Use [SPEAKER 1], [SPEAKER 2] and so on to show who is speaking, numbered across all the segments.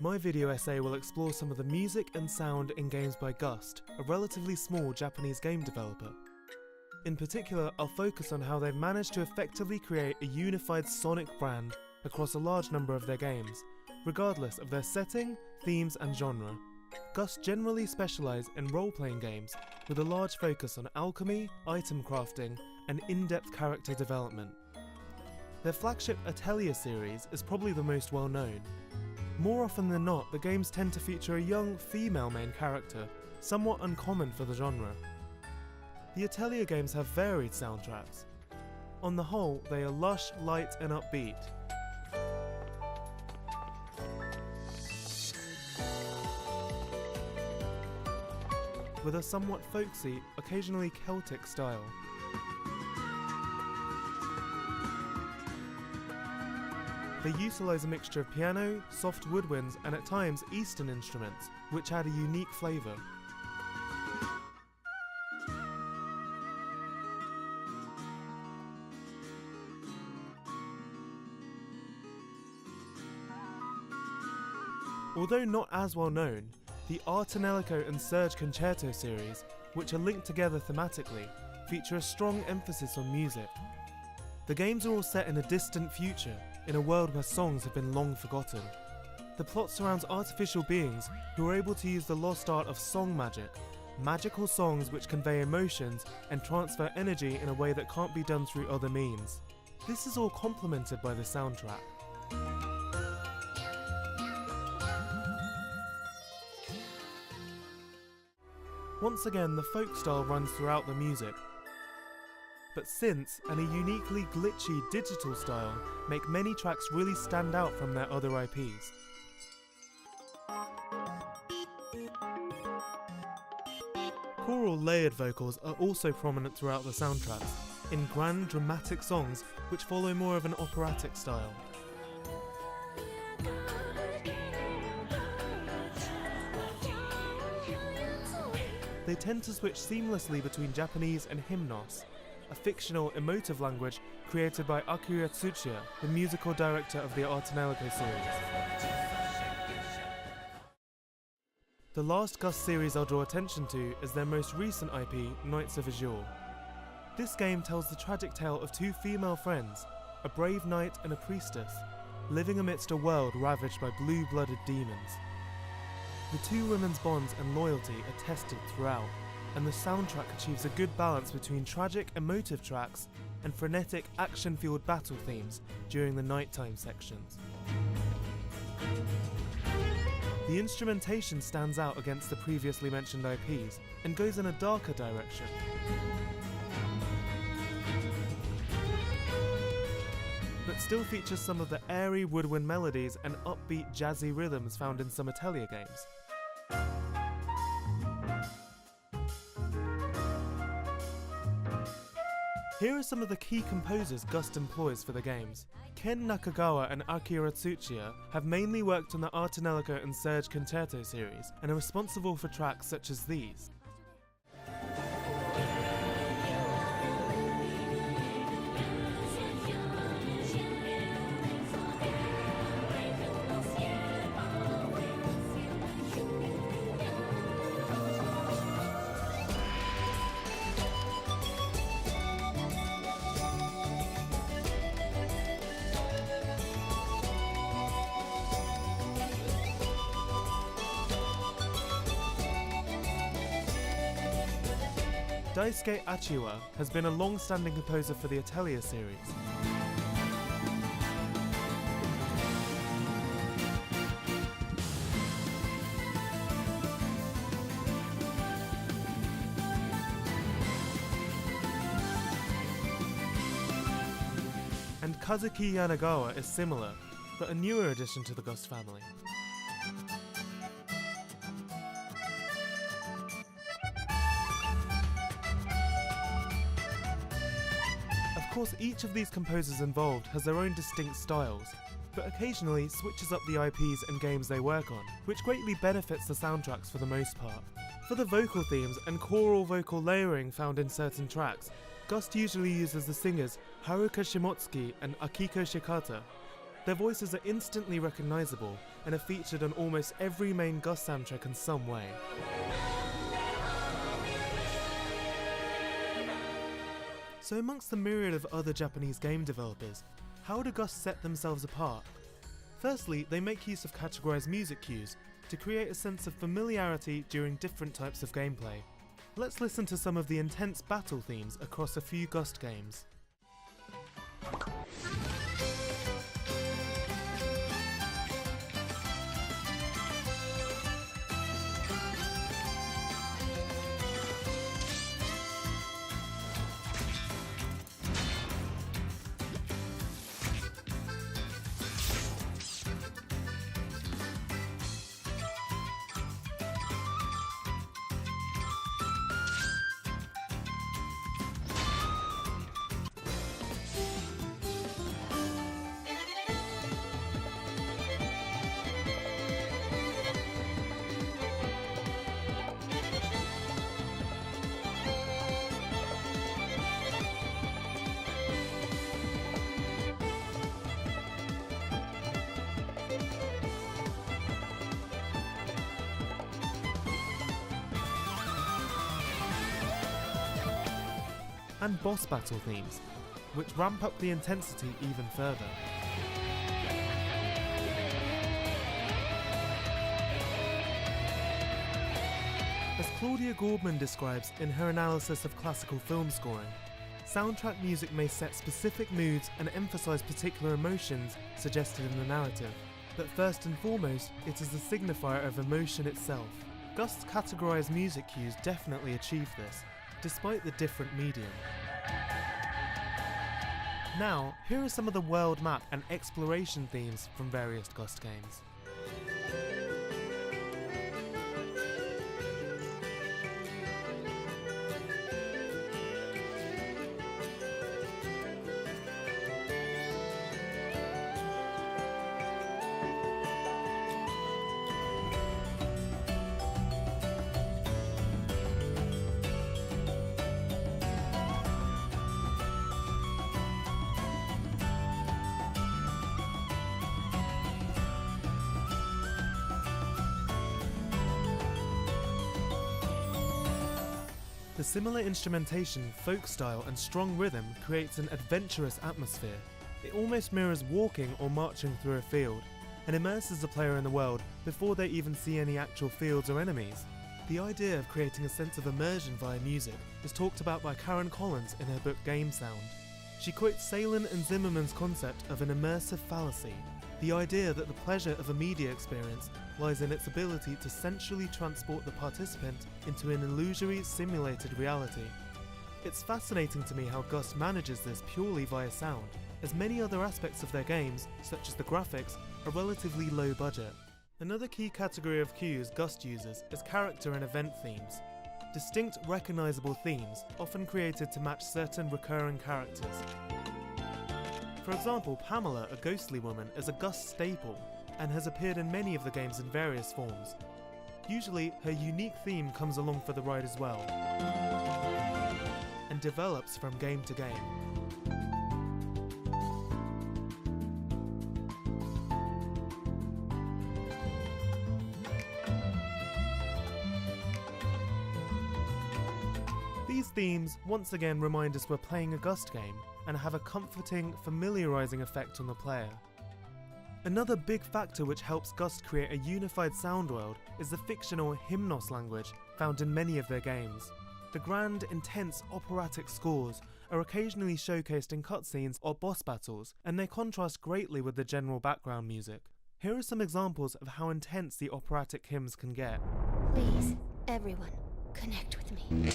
[SPEAKER 1] My video essay will explore some of the music and sound in games by Gust, a relatively small Japanese game developer. In particular, I'll focus on how they've managed to effectively create a unified sonic brand across a large number of their games, regardless of their setting, themes and genre. Gust generally specialise in role-playing games with a large focus on alchemy, item crafting and in-depth character development. Their flagship Atelier series is probably the most well known. More often than not, the games tend to feature a young female main character, somewhat uncommon for the genre. The Atelier games have varied soundtracks. On the whole, they are lush, light and upbeat. With a somewhat folksy, occasionally Celtic style. They utilise a mixture of piano, soft woodwinds and at times Eastern instruments, which add a unique flavour. Although not as well known, the Tonelico and Surge Concerto series, which are linked together thematically, feature a strong emphasis on music. The games are all set in a distant future, in a world where songs have been long forgotten. The plot surrounds artificial beings who are able to use the lost art of song magic, magical songs which convey emotions and transfer energy in a way that can't be done through other means. This is all complemented by the soundtrack. Once again, the folk style runs throughout the music, but synths and a uniquely glitchy digital style make many tracks really stand out from their other IPs. Choral layered vocals are also prominent throughout the soundtracks, in grand dramatic songs which follow more of an operatic style. They tend to switch seamlessly between Japanese and hymnos, a fictional emotive language created by Akira Tsuchiya, the musical director of the Tonelico series. The last Gust series I'll draw attention to is their most recent IP, Knights of Azure. This game tells the tragic tale of two female friends, a brave knight and a priestess, living amidst a world ravaged by blue-blooded demons. The two women's bonds and loyalty are tested throughout, and the soundtrack achieves a good balance between tragic, emotive tracks and frenetic, action-fueled battle themes during the nighttime sections. The instrumentation stands out against the previously mentioned IPs and goes in a darker direction. But still features some of the airy woodwind melodies and upbeat jazzy rhythms found in some Atelier games. Here are some of the key composers Gust employs for the games. Ken Nakagawa and Akira Tsuchiya have mainly worked on the Tonelico and Surge Concerto series and are responsible for tracks such as these. Daisuke Achiwa has been a long-standing composer for the Atelier series. And Kazuki Yanagawa is similar, but a newer addition to the Gust family. Of course, each of these composers involved has their own distinct styles, but occasionally switches up the IPs and games they work on, which greatly benefits the soundtracks for the most part. For the vocal themes and choral vocal layering found in certain tracks, Gust usually uses the singers Haruka Shimotsuki and Akiko Shikata. Their voices are instantly recognisable, and are featured on almost every main Gust soundtrack in some way. So amongst the myriad of other Japanese game developers, how do Gust set themselves apart? Firstly, they make use of categorized music cues to create a sense of familiarity during different types of gameplay. Let's listen to some of the intense battle themes across a few Gust games. And boss battle themes, which ramp up the intensity even further. As Claudia Gordman describes in her analysis of classical film scoring, soundtrack music may set specific moods and emphasise particular emotions suggested in the narrative, but first and foremost, it is the signifier of emotion itself. Gust's categorised music cues definitely achieve this, despite the different medium. Now, here are some of the world map and exploration themes from various Gust games. The similar instrumentation, folk style and strong rhythm creates an adventurous atmosphere. It almost mirrors walking or marching through a field, and immerses the player in the world before they even see any actual fields or enemies. The idea of creating a sense of immersion via music is talked about by Karen Collins in her book Game Sound. She quotes Salen and Zimmerman's concept of an immersive fallacy, the idea that the pleasure of a media experience lies in its ability to sensually transport the participant into an illusory, simulated reality. It's fascinating to me how Gust manages this purely via sound, as many other aspects of their games, such as the graphics, are relatively low budget. Another key category of cues Gust uses is character and event themes. Distinct, recognisable themes, often created to match certain recurring characters. For example, Pamela, a ghostly woman, is a Gust staple, and has appeared in many of the games in various forms. Usually, her unique theme comes along for the ride as well, and develops from game to game. These themes once again remind us we're playing a Gust game, and have a comforting, familiarising effect on the player. Another big factor which helps Gust create a unified sound world is the fictional hymnos language found in many of their games. The grand, intense operatic scores are occasionally showcased in cutscenes or boss battles, and they contrast greatly with the general background music. Here are some examples of how intense the operatic hymns can get.
[SPEAKER 2] Please, everyone, connect with me.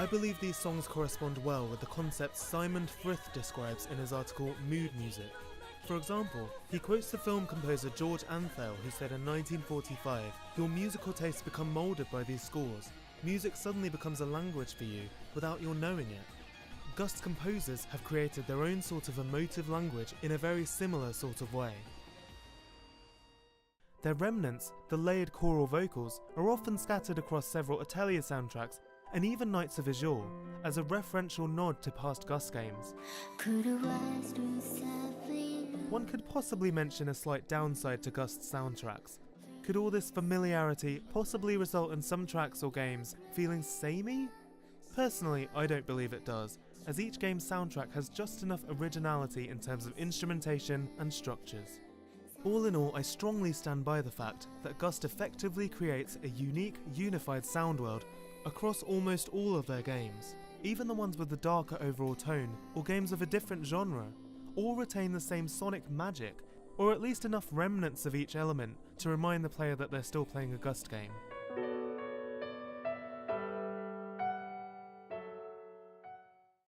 [SPEAKER 1] I believe these songs correspond well with the concepts Simon Frith describes in his article Mood Music. For example, he quotes the film composer George Antheil, who said in 1945, "Your musical tastes become moulded by these scores. Music suddenly becomes a language for you without your knowing it." Gust composers have created their own sort of emotive language in a very similar sort of way. Their remnants, the layered choral vocals, are often scattered across several Atelier soundtracks and even Knights of Azure, as a referential nod to past Gust games. One could possibly mention a slight downside to Gust's soundtracks. Could all this familiarity possibly result in some tracks or games feeling samey? Personally, I don't believe it does, as each game's soundtrack has just enough originality in terms of instrumentation and structures. All in all, I strongly stand by the fact that Gust effectively creates a unique, unified sound world across almost all of their games. Even the ones with the darker overall tone, or games of a different genre, all retain the same sonic magic, or at least enough remnants of each element to remind the player that they're still playing a Gust game.